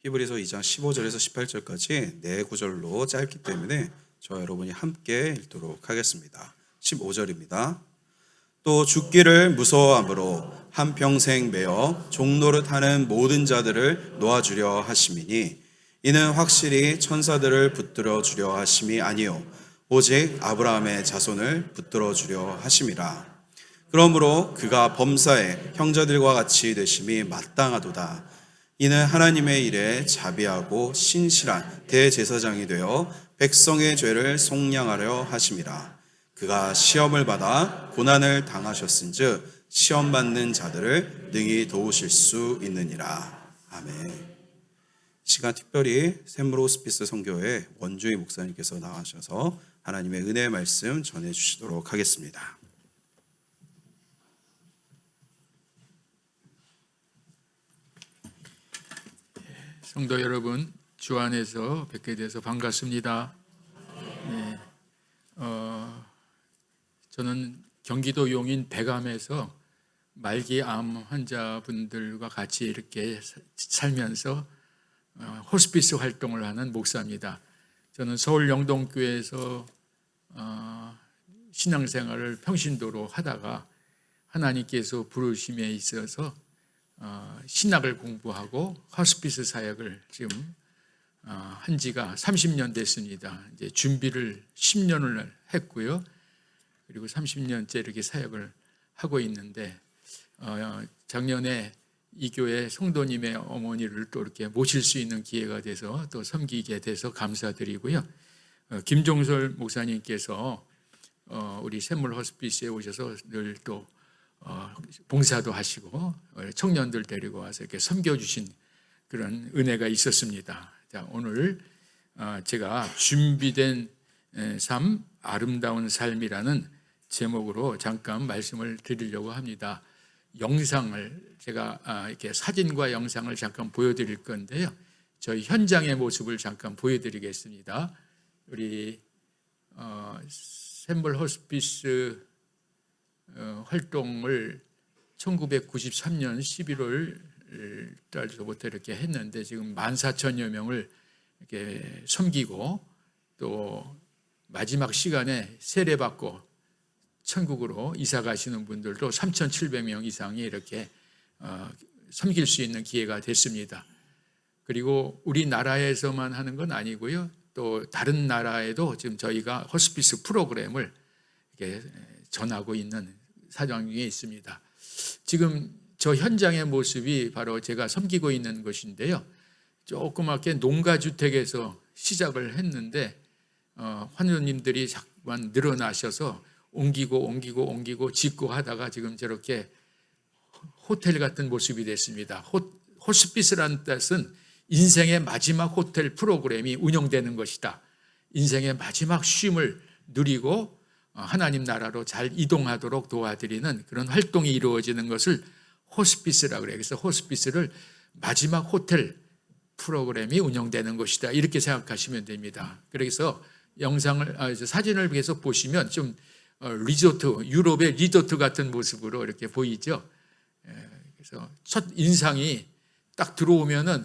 히브리서 2장 15절에서 18절까지 네 구절로 짧기 때문에 저와 여러분이 함께 읽도록 하겠습니다. 15절입니다. 또 죽기를 무서워함으로 한평생 매어 종노릇하는 모든 자들을 놓아주려 하심이니 이는 확실히 천사들을 붙들어 주려 하심이 아니요 오직 아브라함의 자손을 붙들어 주려 하심이라. 그러므로 그가 범사에 형제들과 같이 되심이 마땅하도다. 이는 하나님의 일에 자비하고 신실한 대제사장이 되어 백성의 죄를 속량하려 하심이라. 그가 시험을 받아 고난을 당하셨은즉 시험 받는 자들을 능히 도우실 수 있느니라. 아멘. 시간 특별히 샘물 호스피스 선교회 원주희 목사님께서 나와셔서 하나님의 은혜의 말씀 전해 주시도록 하겠습니다. 성도 여러분, 주 안에서 뵙게 돼서 반갑습니다. 네, 저는 경기도 용인 백암에서 말기암 환자분들과 같이 이렇게 살면서 호스피스 활동을 하는 목사입니다. 저는 서울 영동교회에서 신앙생활을 평신도로 하다가 하나님께서 부르심에 있어서 신학을 공부하고 호스피스 사역을 지금 한 지가 30년 됐습니다. 이제 준비를 10년을 했고요. 그리고 30년째 이렇게 사역을 하고 있는데 작년에 이 교회 성도님의 어머니를 또 이렇게 모실 수 있는 기회가 돼서 또 섬기게 돼서 감사드리고요. 김종설 목사님께서 우리 샘물 호스피스에 오셔서 늘 또 봉사도 하시고 청년들 데리고 와서 이렇게 섬겨주신 그런 은혜가 있었습니다. 자, 오늘 제가 준비된 삶, 아름다운 삶이라는 제목으로 잠깐 말씀을 드리려고 합니다. 영상을 제가 이렇게 사진과 영상을 잠깐 보여드릴 건데요. 저희 현장의 모습을 잠깐 보여드리겠습니다. 우리 샘물 호스피스 활동을 1993년 11월 달서부터 이렇게 했는데 지금 14,000여 명을 이렇게 섬기고 또 마지막 시간에 세례받고 천국으로 이사 가시는 분들도 3,700명 이상이 이렇게 섬길 수 있는 기회가 됐습니다. 그리고 우리나라에서만 하는 건 아니고요. 또 다른 나라에도 지금 저희가 호스피스 프로그램을 이렇게 전하고 있는 사정 중에 있습니다. 지금 저 현장의 모습이 바로 제가 섬기고 있는 것인데요. 조그맣게 농가주택에서 시작을 했는데 환우님들이 자꾸만 늘어나셔서 옮기고 짓고 하다가 지금 저렇게 호텔 같은 모습이 됐습니다. 호스피스라는 뜻은 인생의 마지막 호텔 프로그램이 운영되는 것이다. 인생의 마지막 쉼을 누리고 하나님 나라로 잘 이동하도록 도와드리는 그런 활동이 이루어지는 것을 호스피스라고 그래요. 그래서 호스피스를 마지막 호텔 프로그램이 운영되는 것이다. 이렇게 생각하시면 됩니다. 그래서 사진을 계속 보시면 좀 리조트, 유럽의 리조트 같은 모습으로 이렇게 보이죠. 그래서 첫 인상이 딱 들어오면은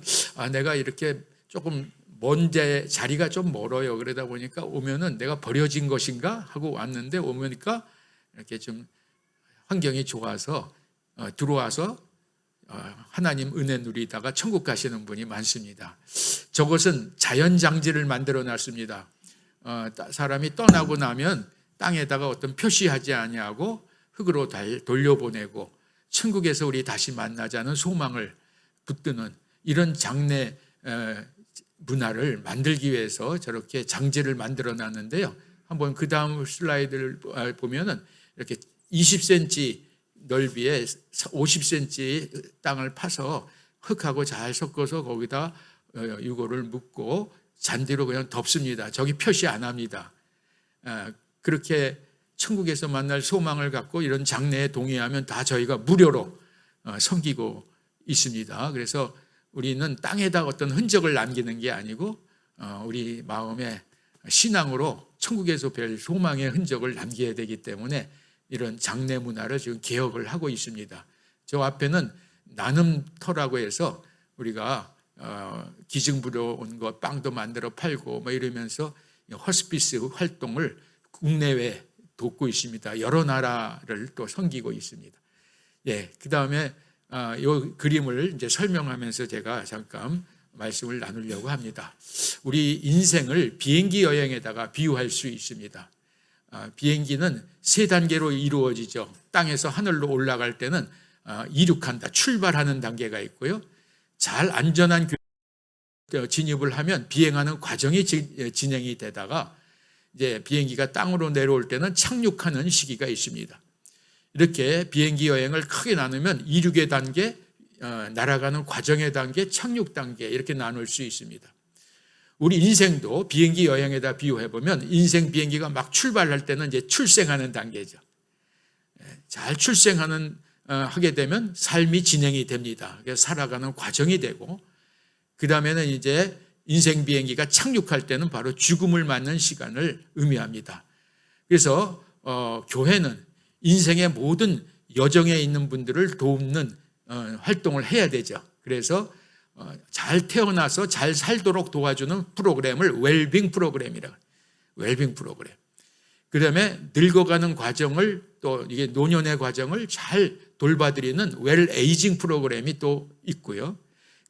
내가 이렇게 조금 먼데 자리가 좀 멀어요. 그러다 보니까 오면은 내가 버려진 것인가 하고 왔는데 오니까 이렇게 좀 환경이 좋아서 들어와서 하나님 은혜 누리다가 천국 가시는 분이 많습니다. 저것은 자연장지를 만들어 놨습니다. 사람이 떠나고 나면 땅에다가 어떤 표시하지 아니하고 흙으로 돌려보내고 천국에서 우리 다시 만나자는 소망을 붙드는 이런 장례 문화를 만들기 위해서 저렇게 장지를 만들어 놨는데요. 한번 그 다음 슬라이드를 보면은 이렇게 20cm 넓이에 50cm 땅을 파서 흙하고 잘 섞어서 거기다 유골을 묻고 잔디로 그냥 덮습니다. 저기 표시 안 합니다. 그렇게 천국에서 만날 소망을 갖고 이런 장례에 동의하면 다 저희가 무료로 섬기고 있습니다. 그래서 우리는 땅에다 어떤 흔적을 남기는 게 아니고 우리 마음에 신앙으로 천국에서 뵐 소망의 흔적을 남겨야 되기 때문에 이런 장례 문화를 지금 개혁을 하고 있습니다. 저 앞에는 나눔터라고 해서 우리가 기증부로 온 거 빵도 만들어 팔고 뭐 이러면서 호스피스 활동을 국내외 돕고 있습니다. 여러 나라를 또 섬기고 있습니다. 예, 그 다음에 이 그림을 이제 설명하면서 제가 잠깐 말씀을 나누려고 합니다. 우리 인생을 비행기 여행에다가 비유할 수 있습니다. 비행기는 세 단계로 이루어지죠. 땅에서 하늘로 올라갈 때는 이륙한다, 출발하는 단계가 있고요. 잘 안전한 진입을 하면 비행하는 과정이 진행이 되다가 이제 비행기가 땅으로 내려올 때는 착륙하는 시기가 있습니다. 이렇게 비행기 여행을 크게 나누면 이륙의 단계, 날아가는 과정의 단계, 착륙 단계 이렇게 나눌 수 있습니다. 우리 인생도 비행기 여행에다 비유해보면 인생 비행기가 막 출발할 때는 이제 출생하는 단계죠. 잘 하게 되면 삶이 진행이 됩니다. 그래서 살아가는 과정이 되고 그 다음에는 이제 인생 비행기가 착륙할 때는 바로 죽음을 맞는 시간을 의미합니다. 그래서 교회는 인생의 모든 여정에 있는 분들을 돕는 활동을 해야 되죠. 그래서 잘 태어나서 잘 살도록 도와주는 프로그램을 웰빙 프로그램이라고 해요. 웰빙 프로그램. 그 다음에 늙어가는 과정을 또 이게 노년의 과정을 잘 돌봐드리는 웰 에이징 프로그램이 또 있고요.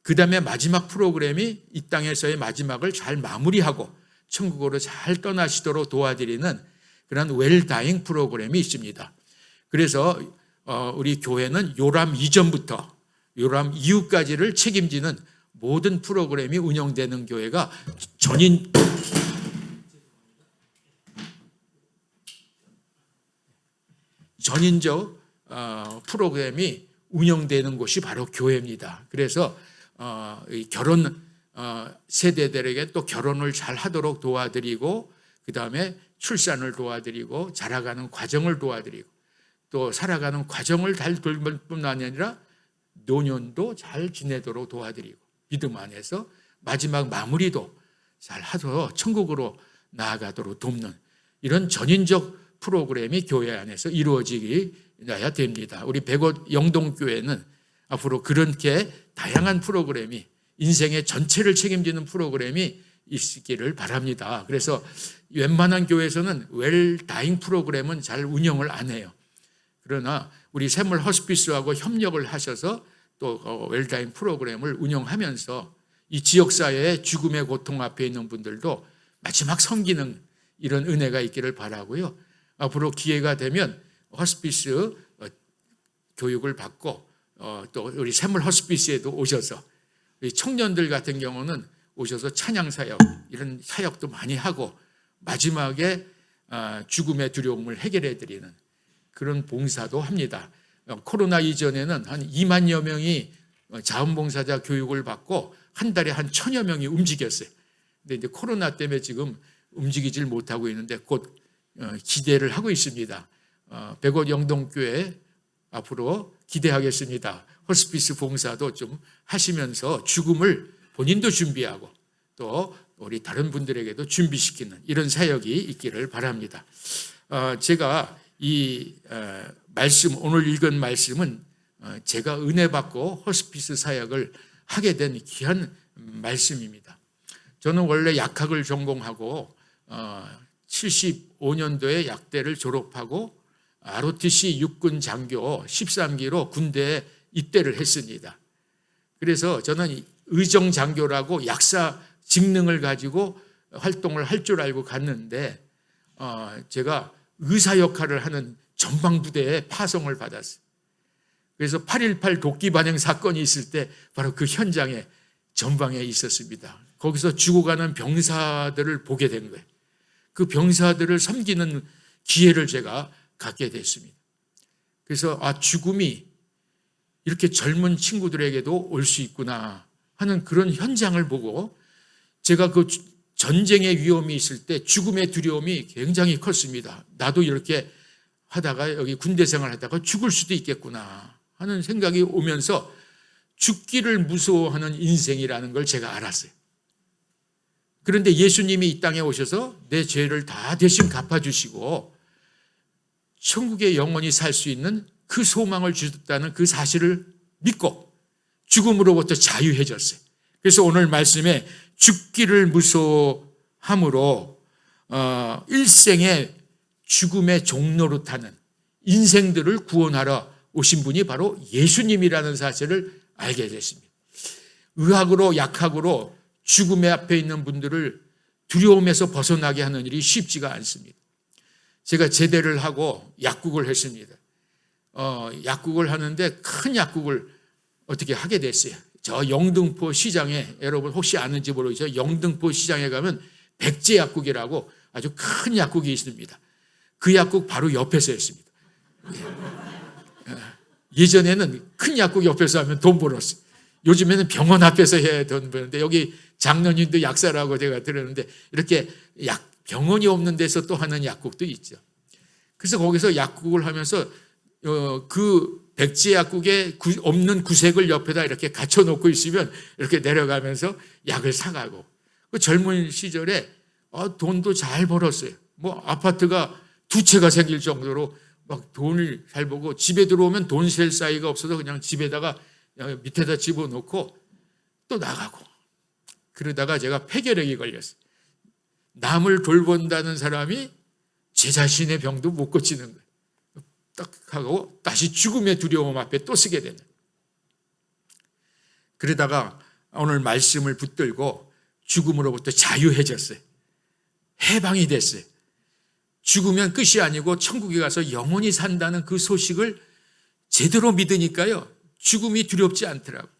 그 다음에 마지막 프로그램이 이 땅에서의 마지막을 잘 마무리하고 천국으로 잘 떠나시도록 도와드리는 그런 웰 다잉 프로그램이 있습니다. 그래서 우리 교회는 요람 이전부터 요람 이후까지를 책임지는 모든 프로그램이 운영되는 교회가 전인적 프로그램이 운영되는 곳이 바로 교회입니다. 그래서 결혼 세대들에게 또 결혼을 잘 하도록 도와드리고 그 다음에 출산을 도와드리고 자라가는 과정을 도와드리고 또 살아가는 과정을 잘 돌볼 뿐만 아니라 노년도 잘 지내도록 도와드리고 믿음 안에서 마지막 마무리도 잘 하서 천국으로 나아가도록 돕는 이런 전인적 프로그램이 교회 안에서 이루어지어야 됩니다. 우리 백옷 영동교회는 앞으로 그렇게 다양한 프로그램이 인생의 전체를 책임지는 프로그램이 있기를 바랍니다. 그래서 웬만한 교회에서는 웰 다잉 프로그램은 잘 운영을 안 해요. 그러나 우리 샘물 허스피스하고 협력을 하셔서 또 웰다잉 프로그램을 운영하면서 이 지역사회의 죽음의 고통 앞에 있는 분들도 마지막 섬기는 이런 은혜가 있기를 바라고요. 앞으로 기회가 되면 허스피스 교육을 받고 또 우리 샘물 허스피스에도 오셔서 우리 청년들 같은 경우는 오셔서 찬양 사역 이런 사역도 많이 하고 마지막에 죽음의 두려움을 해결해 드리는 그런 봉사도 합니다. 코로나 이전에는 한 2만여 명이 자원봉사자 교육을 받고 한 달에 한 1,000여 명이 움직였어요. 근데 이제 코로나 때문에 지금 움직이질 못하고 있는데 곧 기대를 하고 있습니다. 백옷 영동교회 앞으로 기대하겠습니다. 호스피스 봉사도 좀 하시면서 죽음을 본인도 준비하고 또 우리 다른 분들에게도 준비시키는 이런 사역이 있기를 바랍니다. 제가 이 말씀 오늘 읽은 말씀은 제가 은혜 받고 호스피스 사역을 하게 된 귀한 말씀입니다. 저는 원래 약학을 전공하고 75년도에 약대를 졸업하고 ROTC 육군 장교 13기로 군대에 입대를 했습니다. 그래서 저는 의정 장교라고 약사 직능을 가지고 활동을 할 줄 알고 갔는데 제가 의사 역할을 하는 전방부대에 파송을 받았어요. 그래서 8.18 도끼 반영 사건이 있을 때 바로 그 현장에 전방에 있었습니다. 거기서 죽어가는 병사들을 보게 된 거예요. 그 병사들을 섬기는 기회를 제가 갖게 됐습니다. 그래서 죽음이 이렇게 젊은 친구들에게도 올 수 있구나 하는 그런 현장을 보고 제가 그 전쟁의 위험이 있을 때 죽음의 두려움이 굉장히 컸습니다. 나도 이렇게 하다가 여기 군대 생활하다가 죽을 수도 있겠구나 하는 생각이 오면서 죽기를 무서워하는 인생이라는 걸 제가 알았어요. 그런데 예수님이 이 땅에 오셔서 내 죄를 다 대신 갚아주시고 천국에 영원히 살 수 있는 그 소망을 주셨다는 그 사실을 믿고 죽음으로부터 자유해졌어요. 그래서 오늘 말씀에 죽기를 무서워함으로 일생의 죽음의 종로로 타는 인생들을 구원하러 오신 분이 바로 예수님이라는 사실을 알게 됐습니다. 의학으로 약학으로 죽음의 앞에 있는 분들을 두려움에서 벗어나게 하는 일이 쉽지가 않습니다. 제가 제대를 하고 약국을 했습니다. 약국을 하는데 큰 약국을 어떻게 하게 됐어요. 저 영등포 시장에, 여러분 혹시 아는지 모르겠죠. 영등포 시장에 가면 백제 약국이라고 아주 큰 약국이 있습니다. 그 약국 바로 옆에서 했습니다. 예전에는 큰 약국 옆에서 하면 돈 벌었어요. 요즘에는 병원 앞에서 해야 돈 버는데, 여기 장로님도 약사라고 제가 들었는데 이렇게 병원이 없는 데서 또 하는 약국도 있죠. 그래서 거기서 약국을 하면서 그 백제 약국에 없는 구색을 옆에다 이렇게 갖춰놓고 있으면 이렇게 내려가면서 약을 사가고, 그 젊은 시절에 돈도 잘 벌었어요. 뭐 아파트가 2채가 생길 정도로 막 돈을 잘 벌고, 집에 들어오면 돈 셀 사이가 없어서 그냥 집에다가 밑에다 집어넣고 또 나가고, 그러다가 제가 폐결핵이 걸렸어요. 남을 돌본다는 사람이 제 자신의 병도 못 고치는 거예요. 딱 하고 다시 죽음의 두려움 앞에 또 서게 되는. 그러다가 오늘 말씀을 붙들고 죽음으로부터 자유해졌어요. 해방이 됐어요. 죽으면 끝이 아니고 천국에 가서 영원히 산다는 그 소식을 제대로 믿으니까요, 죽음이 두렵지 않더라고요.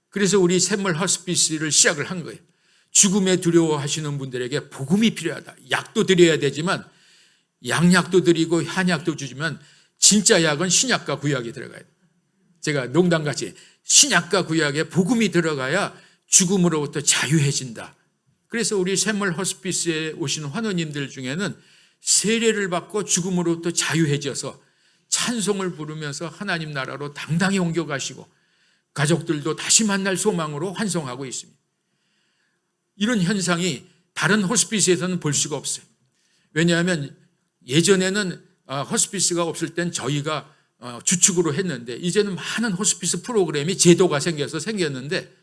그래서 우리 샘물 호스피스를 시작을 한 거예요. 죽음에 두려워하시는 분들에게 복음이 필요하다. 약도 드려야 되지만, 양약도 드리고 한약도 주지만 진짜 약은 신약과 구약이 들어가야 돼요. 제가 농담같이 신약과 구약에 복음이 들어가야 죽음으로부터 자유해진다. 그래서 우리 샘물 호스피스에 오신 환우님들 중에는 세례를 받고 죽음으로부터 자유해져서 찬송을 부르면서 하나님 나라로 당당히 옮겨가시고 가족들도 다시 만날 소망으로 환송하고 있습니다. 이런 현상이 다른 호스피스에서는 볼 수가 없어요. 왜냐하면 예전에는 호스피스가 없을 땐 저희가 주축으로 했는데, 이제는 많은 호스피스 프로그램이 제도가 생겼는데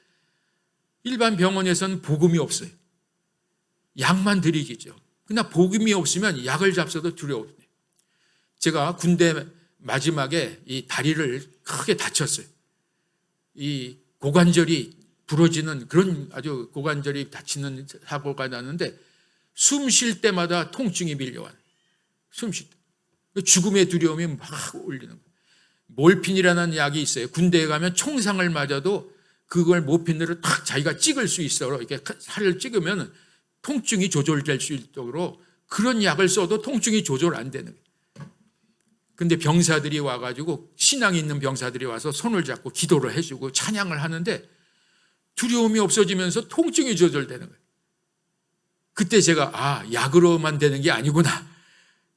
일반 병원에서는 복음이 없어요. 약만 드리기죠. 그러나 복음이 없으면 약을 잡숴도 두려워요. 제가 군대 마지막에 이 다리를 크게 다쳤어요. 이 고관절이 부러지는 그런 아주 고관절이 다치는 사고가 나는데, 숨 쉴 때마다 통증이 밀려와요. 숨 쉴 때. 죽음의 두려움이 막 올리는 거예요. 몰핀이라는 약이 있어요. 군대에 가면 총상을 맞아도 그걸 모핀으로 탁 자기가 찍을 수 있어요. 이렇게 살을 찍으면 통증이 조절될 수 있도록 그런 약을 써도 통증이 조절 안 되는 거예요. 근데 병사들이 와가지고, 신앙이 있는 병사들이 와서 손을 잡고 기도를 해주고 찬양을 하는데 두려움이 없어지면서 통증이 조절되는 거예요. 그때 제가 약으로만 되는 게 아니구나,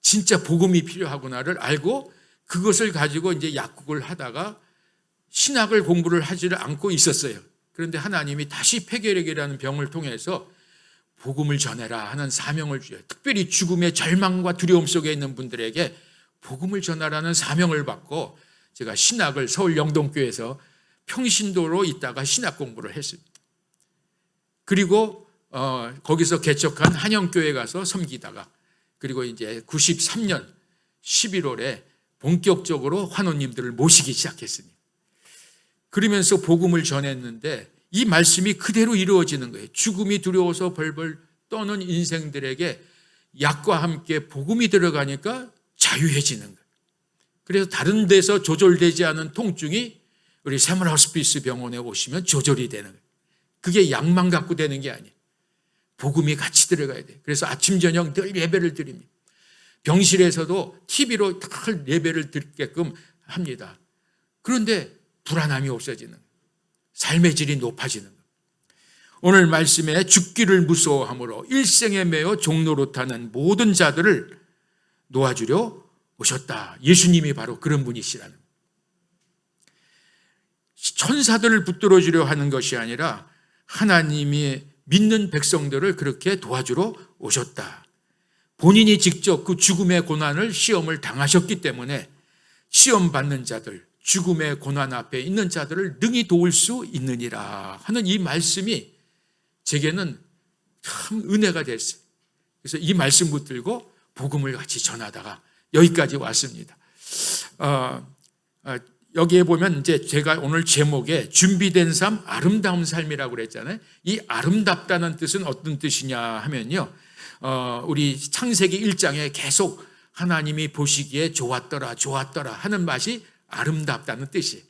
진짜 복음이 필요하구나를 알고 그것을 가지고 이제 약국을 하다가 신학을 공부를 하지를 않고 있었어요. 그런데 하나님이 다시 폐결핵이라는 병을 통해서 복음을 전해라 하는 사명을 주어요. 특별히 죽음의 절망과 두려움 속에 있는 분들에게 복음을 전하라는 사명을 받고 제가 신학을 서울 영동교회에서 평신도로 있다가 신학 공부를 했습니다. 그리고 거기서 개척한 한영교회 가서 섬기다가, 그리고 이제 93년 11월에 본격적으로 환우님들을 모시기 시작했습니다. 그러면서 복음을 전했는데 이 말씀이 그대로 이루어지는 거예요. 죽음이 두려워서 벌벌 떠는 인생들에게 약과 함께 복음이 들어가니까 자유해지는 거예요. 그래서 다른 데서 조절되지 않은 통증이 우리 샘물 호스피스 병원에 오시면 조절이 되는 거예요. 그게 약만 갖고 되는 게 아니에요. 복음이 같이 들어가야 돼요. 그래서 아침 저녁 늘 예배를 드립니다. 병실에서도 TV로 늘 예배를 드리게끔 합니다. 그런데 불안함이 없어지는 거예요. 삶의 질이 높아지는 거예요. 오늘 말씀에 죽기를 무서워함으로 일생에 매어 종로로 타는 모든 자들을 놓아주려 오셨다. 예수님이 바로 그런 분이시라는 거예요. 천사들을 붙들어 주려 하는 것이 아니라 하나님이 믿는 백성들을 그렇게 도와주러 오셨다. 본인이 직접 그 죽음의 고난을, 시험을 당하셨기 때문에 시험 받는 자들, 죽음의 고난 앞에 있는 자들을 능히 도울 수 있느니라 하는 이 말씀이 제게는 참 은혜가 됐어요. 그래서 이 말씀 붙들고 복음을 같이 전하다가 여기까지 왔습니다. 여기에 보면 이제 제가 오늘 제목에 준비된 삶, 아름다운 삶이라고 그랬잖아요. 이 아름답다는 뜻은 어떤 뜻이냐 하면요. 우리 창세기 1장에 계속 하나님이 보시기에 좋았더라, 좋았더라 하는 맛이 아름답다는 뜻이에요.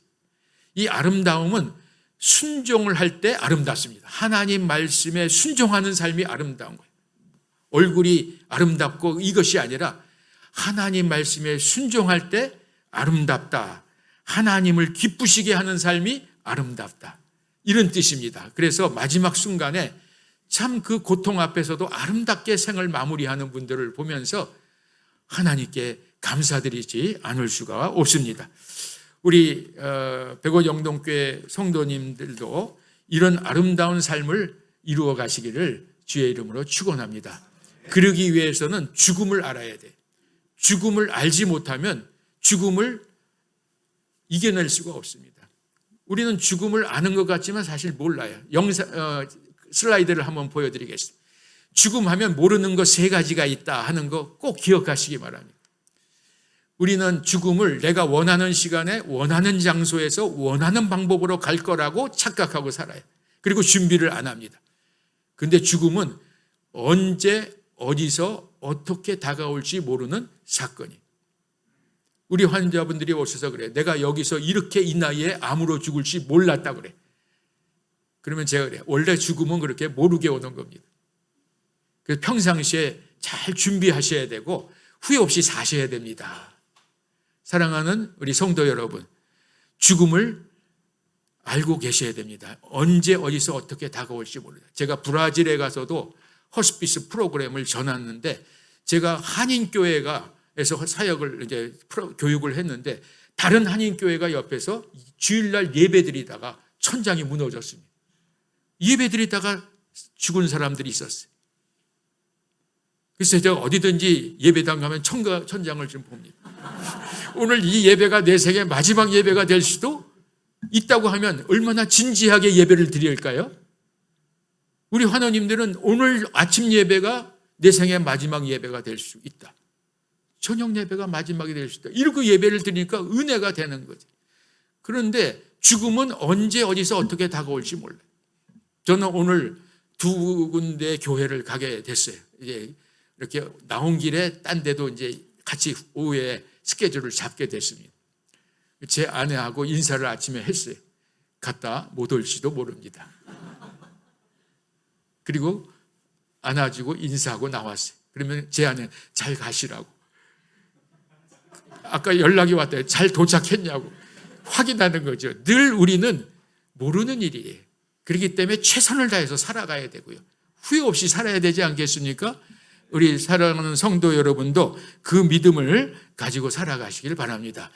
이 아름다움은 순종을 할 때 아름답습니다. 하나님 말씀에 순종하는 삶이 아름다운 거예요. 얼굴이 아름답고 이것이 아니라 하나님 말씀에 순종할 때 아름답다. 하나님을 기쁘시게 하는 삶이 아름답다. 이런 뜻입니다. 그래서 마지막 순간에 참 그 고통 앞에서도 아름답게 생을 마무리하는 분들을 보면서 하나님께 감사드리지 않을 수가 없습니다. 우리 백오 영동교회 성도님들도 이런 아름다운 삶을 이루어 가시기를 주의 이름으로 축원합니다. 그러기 위해서는 죽음을 알아야 돼. 죽음을 알지 못하면 죽음을 이겨낼 수가 없습니다. 우리는 죽음을 아는 것 같지만 사실 몰라요. 슬라이드를 한번 보여드리겠습니다. 죽음하면 모르는 것 3가지가 있다 하는 거 꼭 기억하시기 바랍니다. 우리는 죽음을 내가 원하는 시간에 원하는 장소에서 원하는 방법으로 갈 거라고 착각하고 살아요. 그리고 준비를 안 합니다. 그런데 죽음은 언제 어디서 어떻게 다가올지 모르는 사건이에요. 우리 환자분들이 오셔서 그래요. 내가 여기서 이렇게 이 나이에 암으로 죽을지 몰랐다 그래. 그러면 제가 그래요. 원래 죽음은 그렇게 모르게 오는 겁니다. 그래서 평상시에 잘 준비하셔야 되고 후회 없이 사셔야 됩니다. 사랑하는 우리 성도 여러분, 죽음을 알고 계셔야 됩니다. 언제 어디서 어떻게 다가올지 모릅니다. 제가 브라질에 가서도 호스피스 프로그램을 전했는데 제가 한인교회에서 사역을 이제 교육을 했는데 다른 한인교회가 옆에서 주일날 예배드리다가 천장이 무너졌습니다. 예배드리다가 죽은 사람들이 있었어요. 그래서 제가 어디든지 예배당 가면 천장을 좀 봅니다. 오늘 이 예배가 내 생애 마지막 예배가 될 수도 있다고 하면 얼마나 진지하게 예배를 드릴까요? 우리 환우님들은 오늘 아침 예배가 내 생애 마지막 예배가 될 수 있다. 저녁 예배가 마지막이 될 수 있다. 이렇게 예배를 드리니까 은혜가 되는 거죠. 그런데 죽음은 언제 어디서 어떻게 다가올지 몰라요. 저는 오늘 2 군데 교회를 가게 됐어요. 이제 이렇게 나온 길에 딴 데도 이제 같이 오후에 스케줄을 잡게 됐습니다. 제 아내하고 인사를 아침에 했어요. 갔다 못 올지도 모릅니다. 그리고 안아주고 인사하고 나왔어요. 그러면 제 아내는 잘 가시라고. 아까 연락이 왔다. 잘 도착했냐고 확인하는 거죠. 늘 우리는 모르는 일이에요. 그렇기 때문에 최선을 다해서 살아가야 되고요. 후회 없이 살아야 되지 않겠습니까? 우리 사랑하는 성도 여러분도 그 믿음을 가지고 살아가시길 바랍니다.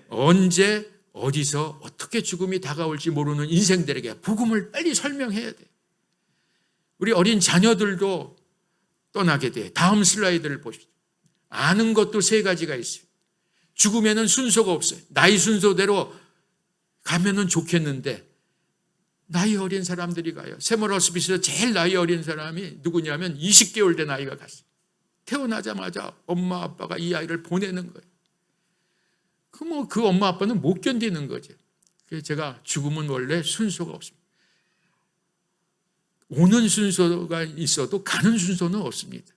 언제 어디서 어떻게 죽음이 다가올지 모르는 인생들에게 복음을 빨리 설명해야 돼. 우리 어린 자녀들도 떠나게 돼. 다음 슬라이드를 보십시오. 아는 것도 3가지가 있어요. 죽음에는 순서가 없어요. 나이 순서대로 가면은 좋겠는데 나이 어린 사람들이 가요. 세몰 호스피스에서 제일 나이 어린 사람이 누구냐면 20개월 된 아이가 갔어요. 태어나자마자 엄마 아빠가 이 아이를 보내는 거예요. 그 엄마 아빠는 못 견디는 거죠. 그래서 제가 죽음은 원래 순서가 없습니다. 오는 순서가 있어도 가는 순서는 없습니다.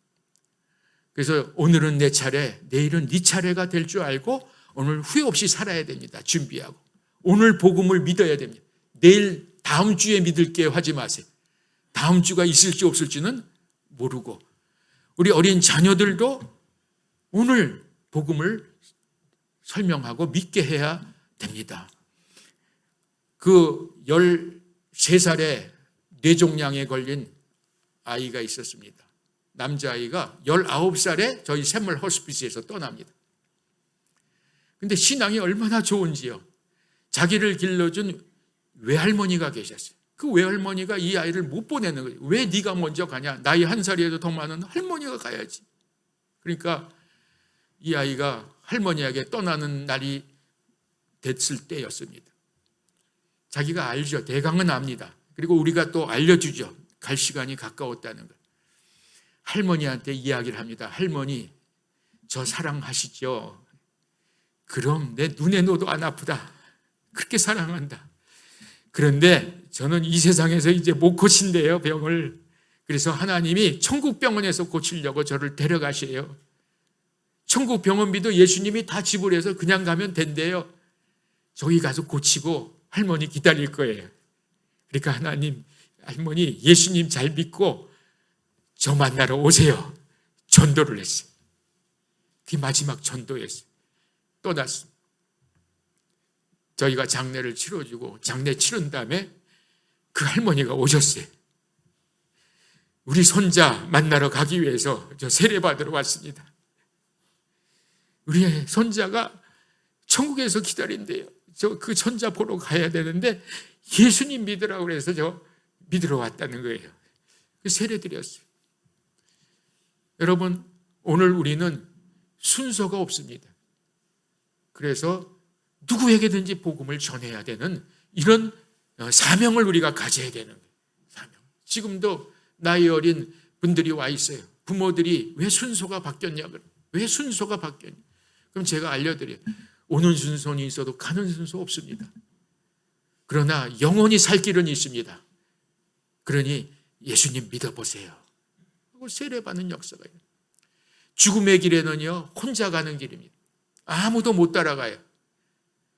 그래서 오늘은 내 차례, 내일은 네 차례가 될 줄 알고 오늘 후회 없이 살아야 됩니다. 준비하고. 오늘 복음을 믿어야 됩니다. 내일 다음 주에 믿을게 하지 마세요. 다음 주가 있을지 없을지는 모르고 우리 어린 자녀들도 오늘 복음을 설명하고 믿게 해야 됩니다. 그 13살에 뇌종양에 걸린 아이가 있었습니다. 남자아이가 19살에 저희 샘물 호스피스에서 떠납니다. 근데 신앙이 얼마나 좋은지요. 자기를 길러준 외할머니가 계셨어요. 그 외할머니가 이 아이를 못 보내는 거예요. 왜 네가 먼저 가냐? 나이 1살이라도 더 많은 할머니가 가야지. 그러니까 이 아이가 할머니에게 떠나는 날이 됐을 때였습니다. 자기가 알죠. 대강은 압니다. 그리고 우리가 또 알려주죠. 갈 시간이 가까웠다는 것. 할머니한테 이야기를 합니다. 할머니, 저 사랑하시죠? 그럼 내 눈에 넣어도 안 아프다. 그렇게 사랑한다. 그런데 저는 이 세상에서 이제 못 고친대요, 병을. 그래서 하나님이 천국 병원에서 고치려고 저를 데려가셔요. 천국 병원비도 예수님이 다 지불해서 그냥 가면 된대요. 저기 가서 고치고 할머니 기다릴 거예요. 그러니까 하나님, 할머니 예수님 잘 믿고 저 만나러 오세요. 전도를 했어요. 그게 마지막 전도였어요. 떠났습니다. 저희가 장례를 치러주고 장례 치른 다음에 그 할머니가 오셨어요. 우리 손자 만나러 가기 위해서 저 세례받으러 왔습니다. 우리 손자가 천국에서 기다린대요. 저 그 손자 보러 가야 되는데 예수님 믿으라고 그래서 저 믿으러 왔다는 거예요. 그 세례 드렸어요. 여러분, 오늘 우리는 순서가 없습니다. 그래서 누구에게든지 복음을 전해야 되는 이런 사명을 우리가 가져야 되는 거예요. 사명. 지금도 나이 어린 분들이 와 있어요. 부모들이 왜 순서가 바뀌었냐고. 왜 순서가 바뀌었냐. 그럼 제가 알려드려요. 오는 순서는 있어도 가는 순서 없습니다. 그러나 영원히 살 길은 있습니다. 그러니 예수님 믿어보세요. 하고 세례받는 역사가 있어요. 죽음의 길에는요, 혼자 가는 길입니다. 아무도 못 따라가요.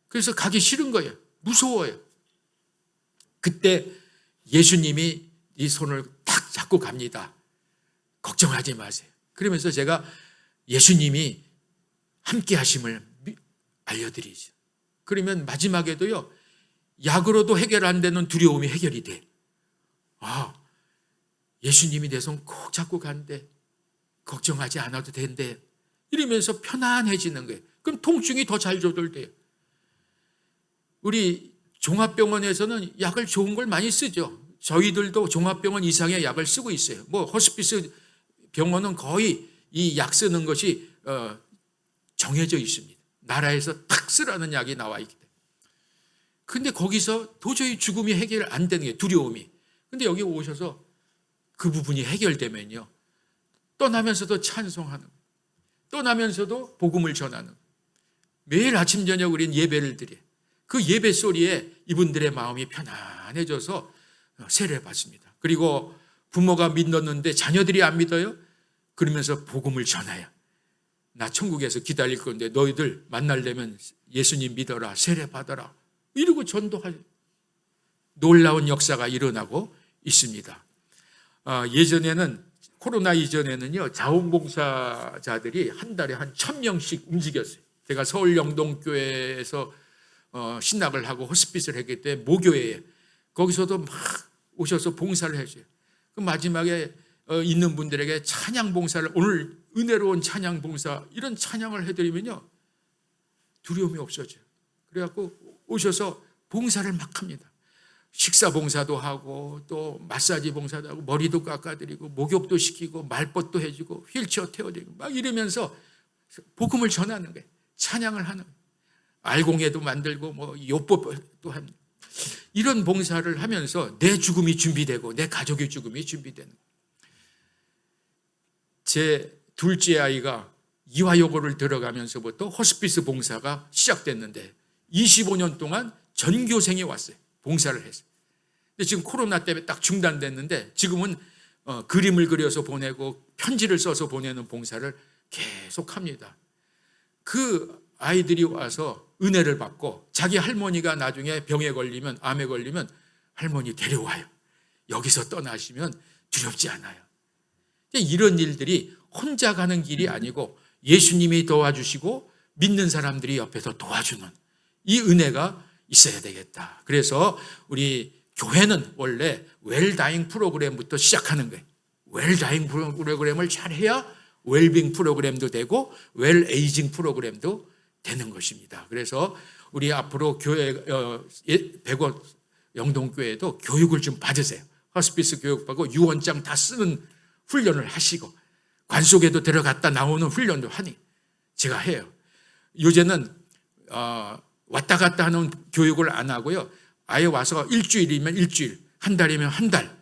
그래서 가기 싫은 거예요. 무서워요. 그때 예수님이 이 손을 탁 잡고 갑니다. 걱정하지 마세요. 그러면서 제가 예수님이 함께 하심을 알려드리죠. 그러면 마지막에도요, 약으로도 해결 안 되는 두려움이 해결이 돼. 아, 예수님이 내 손 꼭 잡고 간대. 걱정하지 않아도 된대. 이러면서 편안해지는 거예요. 그럼 통증이 더 잘 조절돼요. 우리 종합병원에서는 약을 좋은 걸 많이 쓰죠. 저희들도 종합병원 이상의 약을 쓰고 있어요. 뭐 호스피스 병원은 거의 이 약 쓰는 것이 정해져 있습니다. 나라에서 탁 쓰라는 약이 나와 있기 때문에. 근데 거기서 도저히 죽음이 해결 안 되는 게 두려움이. 근데 여기 오셔서 그 부분이 해결되면요, 떠나면서도 찬송하는, 떠나면서도 복음을 전하는, 매일 아침 저녁 우린 예배를 드려요. 그 예배 소리에 이분들의 마음이 편안해져서 세례를 받습니다. 그리고 부모가 믿었는데 자녀들이 안 믿어요? 그러면서 복음을 전해요. 나 천국에서 기다릴 건데 너희들 만나려면 예수님 믿어라, 세례 받아라. 이러고 전도하죠. 놀라운 역사가 일어나고 있습니다. 예전에는, 코로나 이전에는요, 자원봉사자들이 한 달에 한 1,000명씩 움직였어요. 제가 서울 영동교회에서 신학을 하고 호스피스를 했기 때문에 모교회에 거기서도 막 오셔서 봉사를 해줘요. 그 마지막에 있는 분들에게 찬양 봉사를, 오늘 은혜로운 찬양 봉사, 이런 찬양을 해드리면요, 두려움이 없어져요. 그래갖고 오셔서 봉사를 막 합니다. 식사 봉사도 하고 또 마사지 봉사도 하고 머리도 깎아드리고 목욕도 시키고 말벗도 해주고 휠체어 태워드리고 막 이러면서 복음을 전하는 거예요. 찬양을 하는 거예요. 알공회도 만들고 뭐 요법도 합니다. 이런 봉사를 하면서 내 죽음이 준비되고 내 가족의 죽음이 준비되는 거예요. 제 둘째 아이가 이화여고를 들어가면서부터 호스피스 봉사가 시작됐는데 25년 동안 전교생이 왔어요. 봉사를 했어요. 근데 지금 코로나 때문에 딱 중단됐는데 지금은 그림을 그려서 보내고 편지를 써서 보내는 봉사를 계속 합니다. 그 아이들이 와서 은혜를 받고 자기 할머니가 나중에 병에 걸리면, 암에 걸리면 할머니 데려와요. 여기서 떠나시면 두렵지 않아요. 이런 일들이 혼자 가는 길이 아니고 예수님이 도와주시고 믿는 사람들이 옆에서 도와주는 이 은혜가 있어야 되겠다. 그래서 우리 교회는 원래 웰다잉 프로그램부터 시작하는 거예요. 웰다잉 프로그램을 잘해야 웰빙 프로그램도 되고 웰에이징 프로그램도 되는 것입니다. 그래서 우리 앞으로 교회 백원 영동교회도 교육을 좀 받으세요. 호스피스 교육받고 유언장 다 쓰는 훈련을 하시고 관속에도 들어갔다 나오는 훈련도 하니 제가 해요. 요새는 왔다 갔다 하는 교육을 안 하고요. 아예 와서 일주일이면 일주일, 한 달이면 한 달,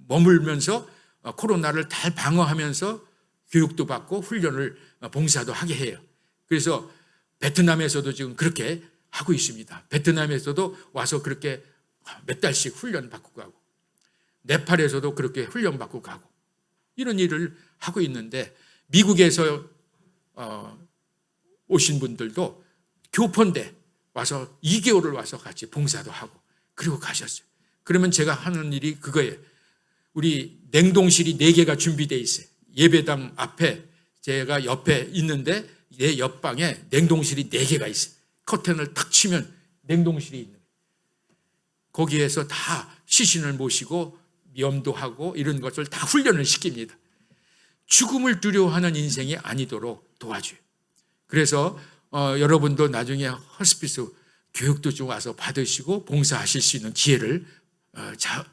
머물면서 코로나를 잘 방어하면서 교육도 받고 훈련을 봉사도 하게 해요. 그래서 베트남에서도 지금 그렇게 하고 있습니다. 베트남에서도 와서 그렇게 몇 달씩 훈련 받고 가고, 네팔에서도 그렇게 훈련 받고 가고, 이런 일을 하고 있는데, 미국에서 오신 분들도 교포인데 와서 2개월을 와서 같이 봉사도 하고 그리고 가셨어요. 그러면 제가 하는 일이 그거예요. 우리 냉동실이 4개가 준비되어 있어요. 예배당 앞에 제가 옆에 있는데 내 옆방에 냉동실이 4개가 있어요. 커튼을 탁 치면 냉동실이 있는 거예요. 거기에서 다 시신을 모시고 염도하고 이런 것을 다 훈련을 시킵니다. 죽음을 두려워하는 인생이 아니도록 도와줘요. 그래서 여러분도 나중에 호스피스 교육도 좀 와서 받으시고 봉사하실 수 있는 기회를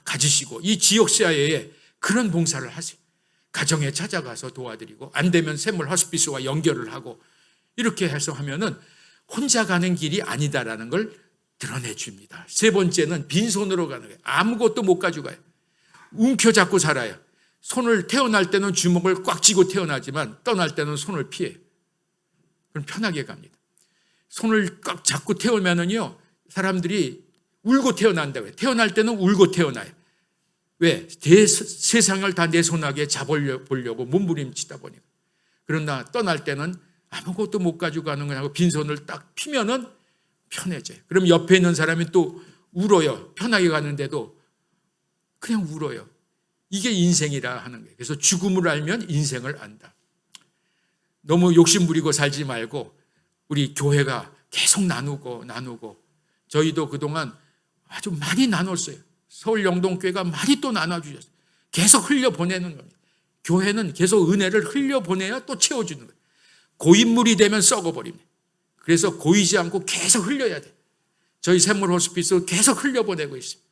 가지시고 이 지역사회에 그런 봉사를 하세요. 가정에 찾아가서 도와드리고, 안 되면 샘물 호스피스와 연결을 하고, 이렇게 해서 하면은 혼자 가는 길이 아니다라는 걸 드러내 줍니다. 3번째는 빈손으로 가는 거예요. 아무것도 못 가져가요. 움켜잡고 살아요. 손을 태어날 때는 주먹을 꽉 쥐고 태어나지만 떠날 때는 손을 피해요. 그럼 편하게 갑니다. 손을 꽉 잡고 태우면은요, 사람들이 울고 태어난다고 해요. 태어날 때는 울고 태어나요. 왜? 세상을 다 내 손아귀에 잡아보려고 몸부림치다 보니까. 그러나 떠날 때는 아무것도 못 가져가는 거냐고 빈손을 딱 피면은 편해져요. 그럼 옆에 있는 사람이 또 울어요. 편하게 가는데도 그냥 울어요. 이게 인생이라 하는 거예요. 그래서 죽음을 알면 인생을 안다. 너무 욕심부리고 살지 말고 우리 교회가 계속 나누고 저희도 그동안 아주 많이 나눴어요. 서울 영동교회가 많이 또 나눠주셨어요. 계속 흘려보내는 겁니다. 교회는 계속 은혜를 흘려보내야 또 채워주는 거예요. 고인물이 되면 썩어버립니다. 그래서 고이지 않고 계속 흘려야 돼요. 저희 샘물 호스피스 계속 흘려보내고 있습니다.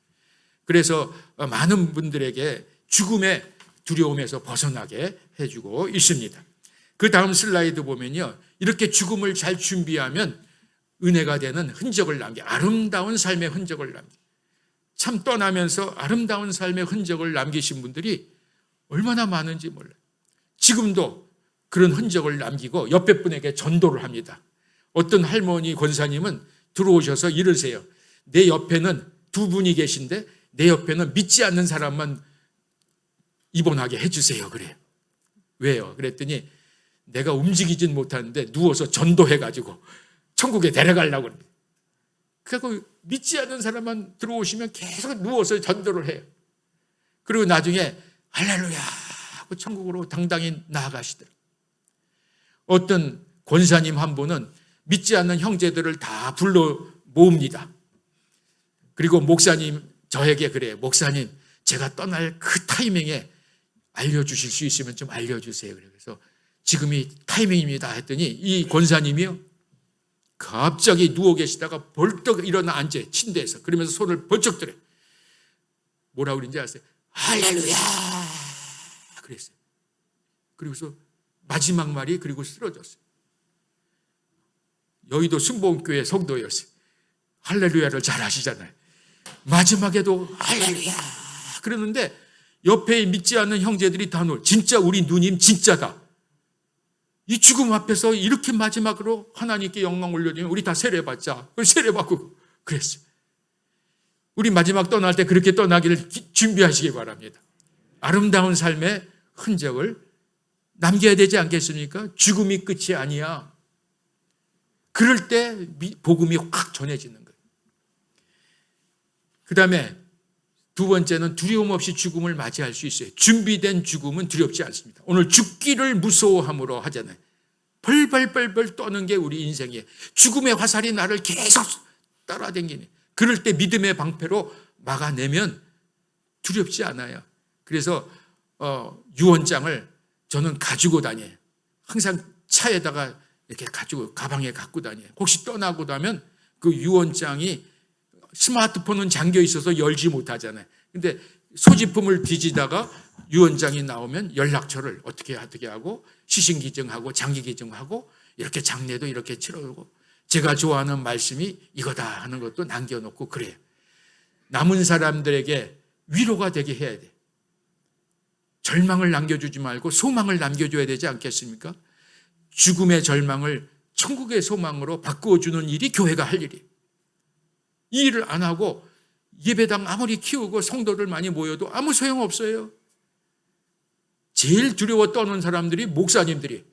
그래서 많은 분들에게 죽음의 두려움에서 벗어나게 해주고 있습니다. 그 다음 슬라이드 보면요, 이렇게 죽음을 잘 준비하면 은혜가 되는 흔적을 남겨, 아름다운 삶의 흔적을 남겨. 참 떠나면서 아름다운 삶의 흔적을 남기신 분들이 얼마나 많은지 몰라요. 지금도 그런 흔적을 남기고 옆에 분에게 전도를 합니다. 어떤 할머니 권사님은 들어오셔서 이러세요. 내 옆에는 2분이 계신데 내 옆에는 믿지 않는 사람만 입원하게 해주세요. 그래요. 왜요? 그랬더니 내가 움직이진 못하는데 누워서 전도해가지고 천국에 데려가려고 합니다. 그래서 믿지 않는 사람만 들어오시면 계속 누워서 전도를 해요. 그리고 나중에 할렐루야 하고 천국으로 당당히 나아가시더라고요. 어떤 권사님 한 분은 믿지 않는 형제들을 다 불러 모읍니다. 그리고 목사님 저에게 그래요. 목사님, 제가 떠날 그 타이밍에 알려주실 수 있으면 좀 알려주세요. 그래서 지금이 타이밍입니다 했더니 이 권사님이요, 갑자기 누워 계시다가 벌떡 일어나 앉아요. 침대에서. 그러면서 손을 번쩍 들어요. 뭐라고 그러는지 아세요? 할렐루야 그랬어요. 그리고서 마지막 말이 그리고 쓰러졌어요. 여의도 순복음교회 성도였어요. 할렐루야를 잘 하시잖아요. 마지막에도 할렐루야 그러는데 옆에 믿지 않는 형제들이 다 진짜 우리 누님 진짜다. 이 죽음 앞에서 이렇게 마지막으로 하나님께 영광 올려주면 우리 다 세례받자. 세례받고 그랬어요. 우리 마지막 떠날 때 그렇게 떠나기를 준비하시기 바랍니다. 아름다운 삶의 흔적을 남겨야 되지 않겠습니까? 죽음이 끝이 아니야. 그럴 때 복음이 확 전해지는 거예요. 그 다음에 2번째는 두려움 없이 죽음을 맞이할 수 있어요. 준비된 죽음은 두렵지 않습니다. 오늘 죽기를 무서워함으로 하잖아요. 벌벌벌벌 떠는 게 우리 인생이에요. 죽음의 화살이 나를 계속 따라다니네. 그럴 때 믿음의 방패로 막아내면 두렵지 않아요. 그래서 유언장을 저는 가지고 다녀요. 항상 차에다가 이렇게 가지고 가방에 갖고 다녀요. 혹시 떠나고 나면 그 유언장이 스마트폰은 잠겨 있어서 열지 못하잖아요. 근데 소지품을 뒤지다가 유언장이 나오면 연락처를 어떻게 하고 시신기증하고 장기기증하고 이렇게 장례도 이렇게 치러오고 제가 좋아하는 말씀이 이거다 하는 것도 남겨놓고 그래요. 남은 사람들에게 위로가 되게 해야 돼요. 절망을 남겨주지 말고 소망을 남겨줘야 되지 않겠습니까? 죽음의 절망을 천국의 소망으로 바꾸어주는 일이 교회가 할 일이에요. 이 일을 안 하고 예배당 아무리 키우고 성도들 많이 모여도 아무 소용없어요. 제일 두려워 떠는 사람들이 목사님들이.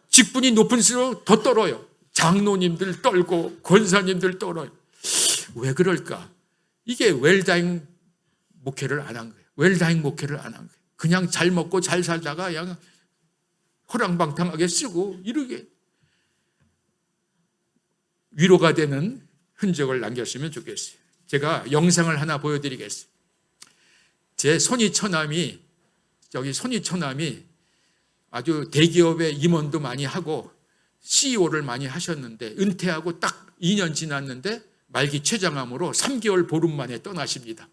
직분이 높은수록 더 떨어요. 장로님들 떨고 권사님들 떨어요. 왜 그럴까? 이게 웰다잉 목회를 안 한 거예요. 웰다잉 목회를 안 한 거예요. 그냥 잘 먹고 잘 살다가 그냥 허랑방탕하게 쓰고 이러게 위로가 되는 흔적을 남겼으면 좋겠어요. 제가 영상을 하나 보여드리겠어요. 제 손이 처남이 아주 대기업의 임원도 많이 하고 CEO를 많이 하셨는데 은퇴하고 딱 2년 지났는데 말기 췌장암으로 3개월 보름 만에 떠나십니다.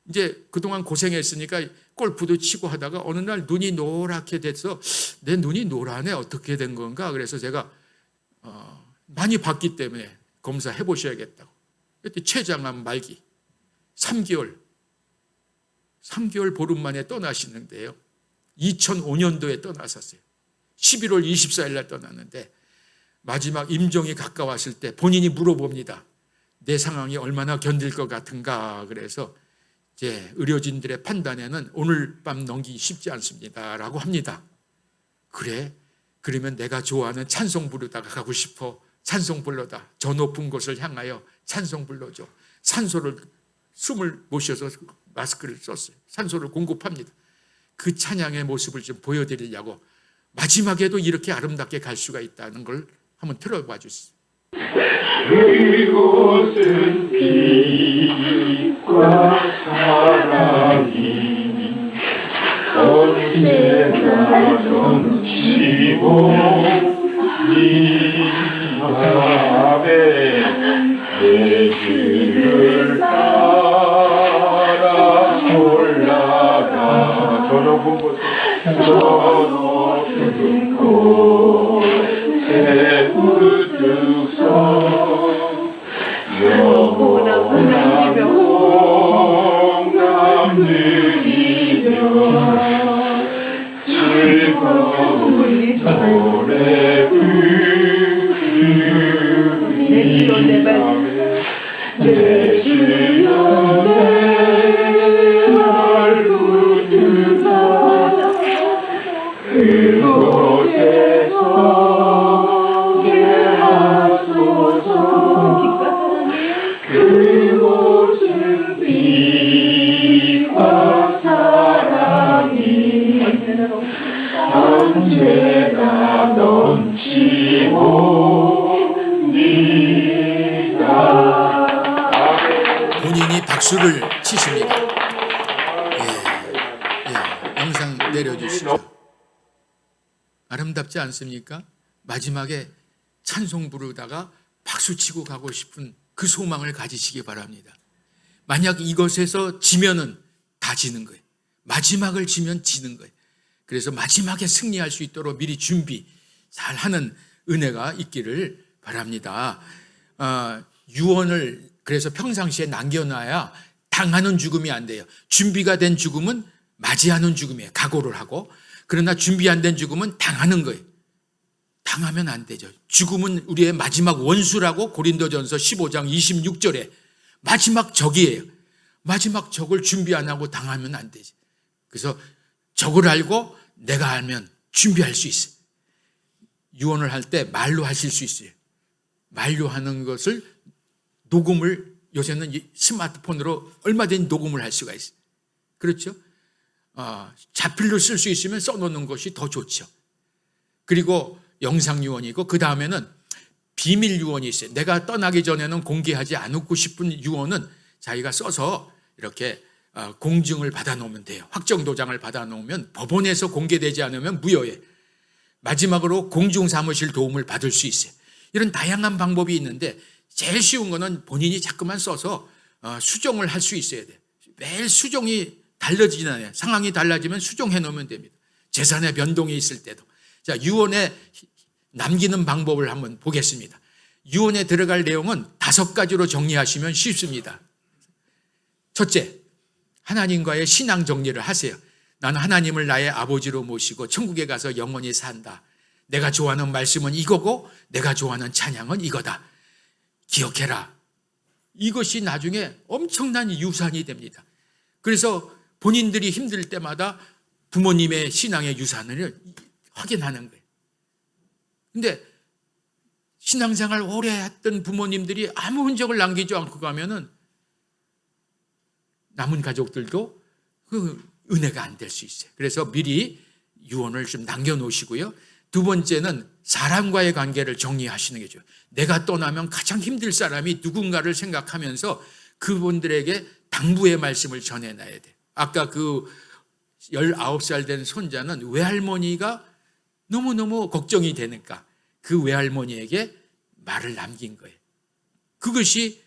이제 그동안 고생했으니까 골프도 치고 하다가 어느 날 눈이 노랗게 돼서 내 눈이 노랗네 어떻게 된 건가 그래서 제가 많이 봤기 때문에 검사해 보셔야겠다고. 그때 췌장암 말기 3개월 보름 만에 떠나시는데요. 2005년도에 떠나셨어요. 11월 24일 날 떠났는데 마지막 임종이 가까웠을 때 본인이 물어봅니다. 내 상황이 얼마나 견딜 것 같은가. 그래서 이제 의료진들의 판단에는 오늘 밤 넘기기 쉽지 않습니다 라고 합니다. 그래? 그러면 내가 좋아하는 찬송 부르다가 가고 싶어. 찬송 불러다. 저 높은 곳을 향하여 찬송 불러줘. 산소를 숨을 못 쉬어서 마스크를 썼어요. 산소를 공급합니다. 그 찬양의 모습을 좀 보여드리려고 마지막에도 이렇게 아름답게 갈 수가 있다는 걸 한번 들어봐 주세요. 그곳은 빛과 사랑이 언제나 넘치고 네 앞에 내 길을 따라 올라가 저 높은 곳에 우뚝 서 영원한 영광 누리며 즐거운 노래 부르리라 내 주여 날 부르라 그곳에서 예하소서 그곳은 빛과 사랑이 언제나 넘치옵니다. 본인이 박수를 치십니다. 영상 내려주시죠. 아름답지 않습니까? 마지막에 찬송 부르다가 박수치고 가고 싶은 그 소망을 가지시기 바랍니다. 만약 이것에서 지면은 다 지는 거예요. 마지막을 지면 지는 거예요. 그래서 마지막에 승리할 수 있도록 미리 준비 잘하는 은혜가 있기를 바랍니다. 유언을 그래서 평상시에 남겨놔야 당하는 죽음이 안 돼요. 준비가 된 죽음은 맞이하는 죽음이에요. 각오를 하고. 그러나 준비 안 된 죽음은 당하는 거예요. 당하면 안 되죠. 죽음은 우리의 마지막 원수라고 고린도전서 15장 26절에 마지막 적이에요. 마지막 적을 준비 안 하고 당하면 안 되지. 그래서 적을 알고 내가 알면 준비할 수 있어요. 유언을 할 때 말로 하실 수 있어요. 말로 하는 것을 녹음을 요새는 스마트폰으로 얼마든지 녹음을 할 수가 있어요. 그렇죠? 자필로 쓸 수 있으면 써놓는 것이 더 좋죠. 그리고 영상 유언이고 그 다음에는 비밀 유언이 있어요. 내가 떠나기 전에는 공개하지 않고 싶은 유언은 자기가 써서 이렇게 공증을 받아놓으면 돼요. 확정도장을 받아놓으면 법원에서 공개되지 않으면 무효예요. 마지막으로 공중사무실 도움을 받을 수 있어요. 이런 다양한 방법이 있는데 제일 쉬운 거는 본인이 자꾸만 써서 수정을 할 수 있어야 돼요. 매일 수정이 달라지진 않아요. 상황이 달라지면 수정해 놓으면 됩니다. 재산의 변동이 있을 때도. 자, 유언에 남기는 방법을 한번 보겠습니다. 유언에 들어갈 내용은 5가지로 정리하시면 쉽습니다. 첫째, 하나님과의 신앙 정리를 하세요. 나는 하나님을 나의 아버지로 모시고 천국에 가서 영원히 산다. 내가 좋아하는 말씀은 이거고 내가 좋아하는 찬양은 이거다. 기억해라. 이것이 나중에 엄청난 유산이 됩니다. 그래서 본인들이 힘들 때마다 부모님의 신앙의 유산을 확인하는 거예요. 근데 신앙생활 오래 했던 부모님들이 아무 흔적을 남기지 않고 가면은 남은 가족들도 그 은혜가 안 될 수 있어요. 그래서 미리 유언을 좀 남겨놓으시고요. 두 번째는 사람과의 관계를 정리하시는 게 좋아요. 내가 떠나면 가장 힘들 사람이 누군가를 생각하면서 그분들에게 당부의 말씀을 전해놔야 돼요. 아까 그 19살 된 손자는 외할머니가 너무너무 걱정이 되니까 그 외할머니에게 말을 남긴 거예요. 그것이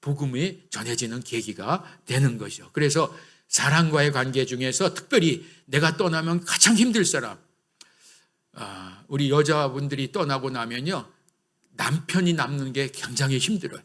복음이 전해지는 계기가 되는 거죠. 그래서 사람과의 관계 중에서 특별히 내가 떠나면 가장 힘들 사람, 우리 여자분들이 떠나고 나면요, 남편이 남는 게 굉장히 힘들어요.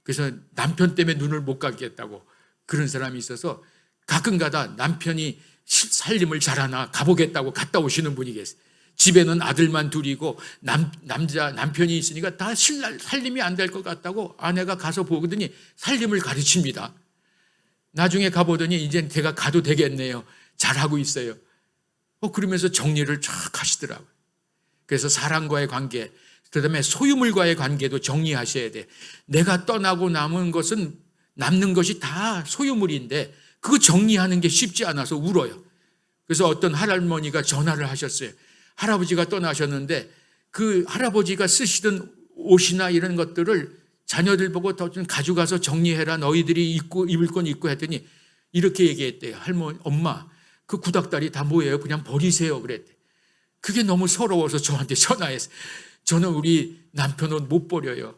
그래서 남편 때문에 눈을 못 감겠다고 그런 사람이 있어서 가끔가다 남편이 살림을 잘하나 가보겠다고 갔다 오시는 분이 계세요. 집에는 아들만 둘이고 남편이 있으니까 다 살림이 안 될 것 같다고 아내가 가서 보더니 살림을 가르칩니다. 나중에 가보더니 이제 제가 가도 되겠네요. 잘하고 있어요. 그러면서 정리를 쫙 하시더라고요. 그래서 사람과의 관계, 그다음에 소유물과의 관계도 정리하셔야 돼. 내가 떠나고 남은 것이 다 소유물인데 그거 정리하는 게 쉽지 않아서 울어요. 그래서 어떤 할머니가 전화를 하셨어요. 할아버지가 떠나셨는데 그 할아버지가 쓰시던 옷이나 이런 것들을 자녀들 보고 더 좀 가져가서 정리해라. 너희들이 입을 건 입고 했더니 이렇게 얘기했대요. 할머니, 엄마, 그 구닥다리 다 뭐예요? 그냥 버리세요. 그랬대. 그게 너무 서러워서 저한테 전화했어요. 저는 우리 남편 옷 못 버려요.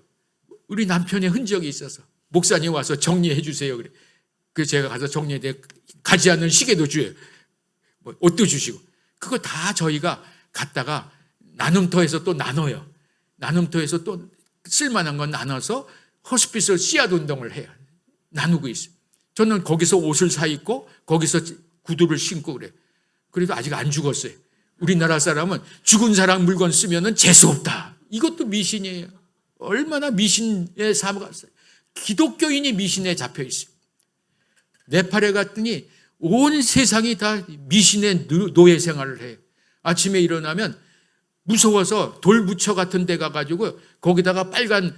우리 남편의 흔적이 있어서 목사님 와서 정리해 주세요. 그래. 그래서 제가 가서 정리해 가지 않는 시계도 줘요. 옷도 주시고. 그거 다 저희가 갖다가 나눔터에서 또 나눠요. 나눔터에서 또 쓸만한 건 나눠서 호스피스 씨앗 운동을 해요. 나누고 있어요. 저는 거기서 옷을 사 입고 거기서 구두를 신고 그래요. 그래도 아직 안 죽었어요. 우리나라 사람은 죽은 사람 물건 쓰면은 재수 없다. 이것도 미신이에요. 얼마나 미신의 사고가 있어요. 기독교인이 미신에 잡혀 있어요. 네팔에 갔더니 온 세상이 다 미신의 노예 생활을 해요. 아침에 일어나면 무서워서 돌부처 같은 데 가가지고 거기다가 빨간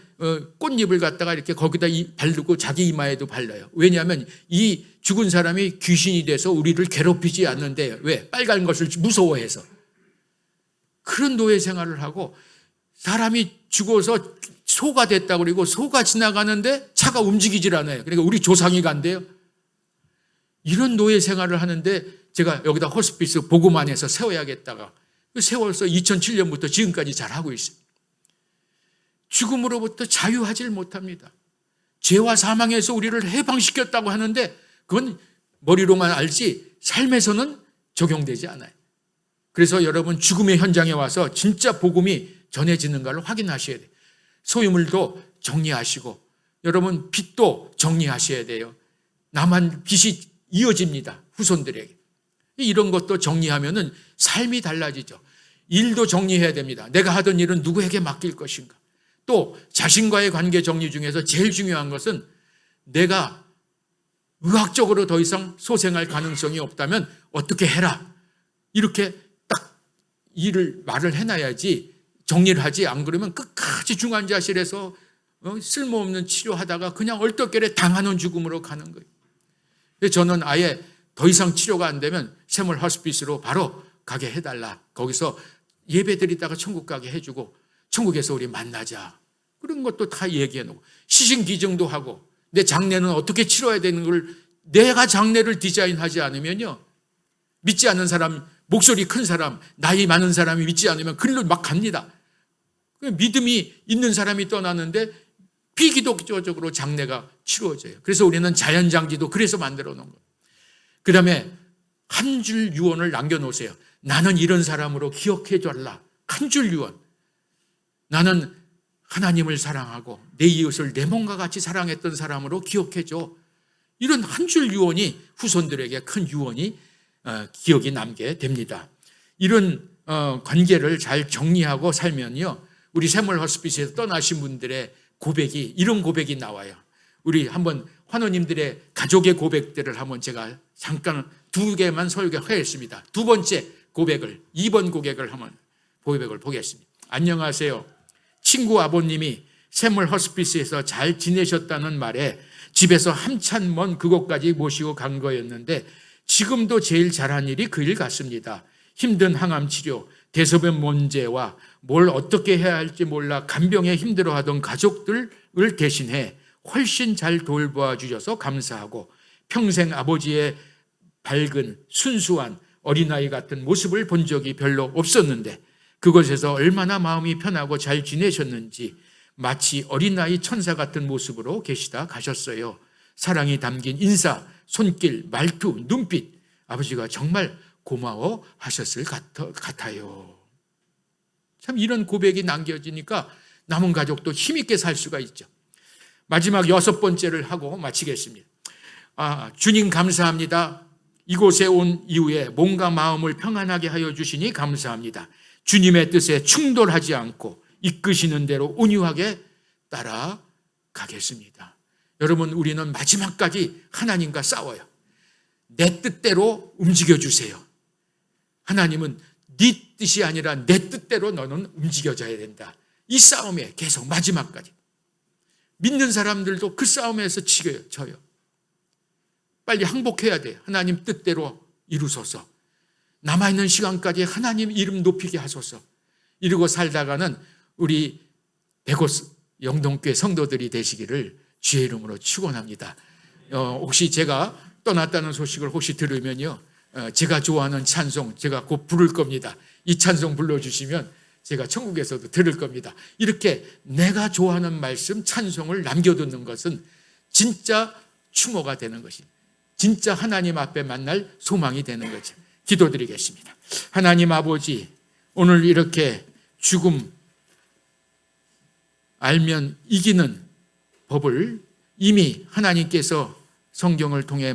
꽃잎을 갖다가 이렇게 거기다 바르고 자기 이마에도 발라요. 왜냐하면 이 죽은 사람이 귀신이 돼서 우리를 괴롭히지 않는데 왜? 빨간 것을 무서워해서. 그런 노예 생활을 하고 사람이 죽어서 소가 됐다고 그러고 소가 지나가는데 차가 움직이질 않아요. 그러니까 우리 조상이 간대요. 이런 노예 생활을 하는데 제가 여기다 호스피스 보고만해서 세워야겠다가 세워서 2007년부터 지금까지 잘하고 있어요. 죽음으로부터 자유하지를 못합니다. 죄와 사망에서 우리를 해방시켰다고 하는데 그건 머리로만 알지 삶에서는 적용되지 않아요. 그래서 여러분 죽음의 현장에 와서 진짜 복음이 전해지는가를 확인하셔야 돼요. 소유물도 정리하시고 여러분 빚도 정리하셔야 돼요. 남한 빚이 이어집니다. 후손들에게. 이런 것도 정리하면은 삶이 달라지죠. 일도 정리해야 됩니다. 내가 하던 일은 누구에게 맡길 것인가. 또 자신과의 관계 정리 중에서 제일 중요한 것은 내가 의학적으로 더 이상 소생할 가능성이 없다면 어떻게 해라. 이렇게 딱 말을 해놔야지 정리를 하지. 안 그러면 끝까지 중환자실에서 쓸모없는 치료하다가 그냥 얼떨결에 당하는 죽음으로 가는 거예요. 그래서 저는 아예 더 이상 치료가 안 되면 세물 호스피스로 바로 가게 해달라. 거기서 예배 드리다가 천국 가게 해주고 천국에서 우리 만나자. 그런 것도 다 얘기해놓고 시신기증도 하고 내 장례는 어떻게 치러야 되는 걸 내가 장례를 디자인하지 않으면요. 믿지 않는 사람, 목소리 큰 사람, 나이 많은 사람이 믿지 않으면 글로 막 갑니다. 믿음이 있는 사람이 떠나는데 비기독교적으로 장례가 치루어져요. 그래서 우리는 자연장지도 그래서 만들어 놓은 거예요. 그 다음에 한 줄 유언을 남겨놓으세요. 나는 이런 사람으로 기억해 줘라. 한 줄 유언. 나는 하나님을 사랑하고 내 이웃을 내 몸과 같이 사랑했던 사람으로 기억해 줘. 이런 한 줄 유언이 후손들에게 큰 유언이 기억이 남게 됩니다. 이런 관계를 잘 정리하고 살면요, 우리 샘물 호스피스에서 떠나신 분들의 고백이, 이런 고백이 나와요. 우리 한번 환우님들의 가족의 고백들을 한번 제가 잠깐 2개만 설교하겠습니다. 두 번째 고백을, 2번 고백을 한번 고백을 보겠습니다. 안녕하세요. 친구 아버님이 샘물 호스피스에서 잘 지내셨다는 말에 집에서 한참 먼 그곳까지 모시고 간 거였는데 지금도 제일 잘한 일이 그 일 같습니다. 힘든 항암 치료, 대소변 문제와 뭘 어떻게 해야 할지 몰라 간병에 힘들어하던 가족들을 대신해 훨씬 잘 돌봐 주셔서 감사하고 평생 아버지의 밝은 순수한 어린아이 같은 모습을 본 적이 별로 없었는데 그곳에서 얼마나 마음이 편하고 잘 지내셨는지 마치 어린아이 천사 같은 모습으로 계시다 가셨어요. 사랑이 담긴 인사, 손길, 말투, 눈빛, 아버지가 정말 고마워 하셨을 같아요. 참 이런 고백이 남겨지니까 남은 가족도 힘있게 살 수가 있죠. 마지막 6번째를 하고 마치겠습니다. 주님 감사합니다. 이곳에 온 이후에 몸과 마음을 평안하게 하여 주시니 감사합니다. 주님의 뜻에 충돌하지 않고 이끄시는 대로 온유하게 따라가겠습니다. 여러분, 우리는 마지막까지 하나님과 싸워요. 내 뜻대로 움직여주세요. 하나님은 네 뜻이 아니라 내 뜻대로 너는 움직여져야 된다. 이 싸움에 계속 마지막까지. 믿는 사람들도 그 싸움에서 져요. 빨리 항복해야 돼요. 하나님 뜻대로 이루소서. 남아있는 시간까지 하나님 이름 높이게 하소서. 이러고 살다가는 우리 백옷 영동교회 성도들이 되시기를 주의 이름으로 축원합니다. 혹시 제가 떠났다는 소식을 혹시 들으면요, 제가 좋아하는 찬송 제가 곧 부를 겁니다. 이 찬송 불러주시면 제가 천국에서도 들을 겁니다. 이렇게 내가 좋아하는 말씀 찬송을 남겨두는 것은 진짜 추모가 되는 것입니다. 진짜 하나님 앞에 만날 소망이 되는 거죠. 기도드리겠습니다. 하나님 아버지, 오늘 이렇게 죽음 알면 이기는 법을 이미 하나님께서 성경을 통해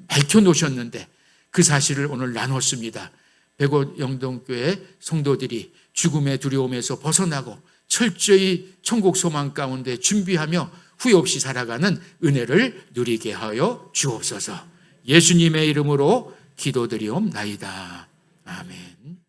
밝혀놓으셨는데 그 사실을 오늘 나눴습니다. 백옷 영동교회 성도들이 죽음의 두려움에서 벗어나고 철저히 천국 소망 가운데 준비하며 후회 없이 살아가는 은혜를 누리게 하여 주옵소서. 예수님의 이름으로 기도드리옵나이다. 아멘.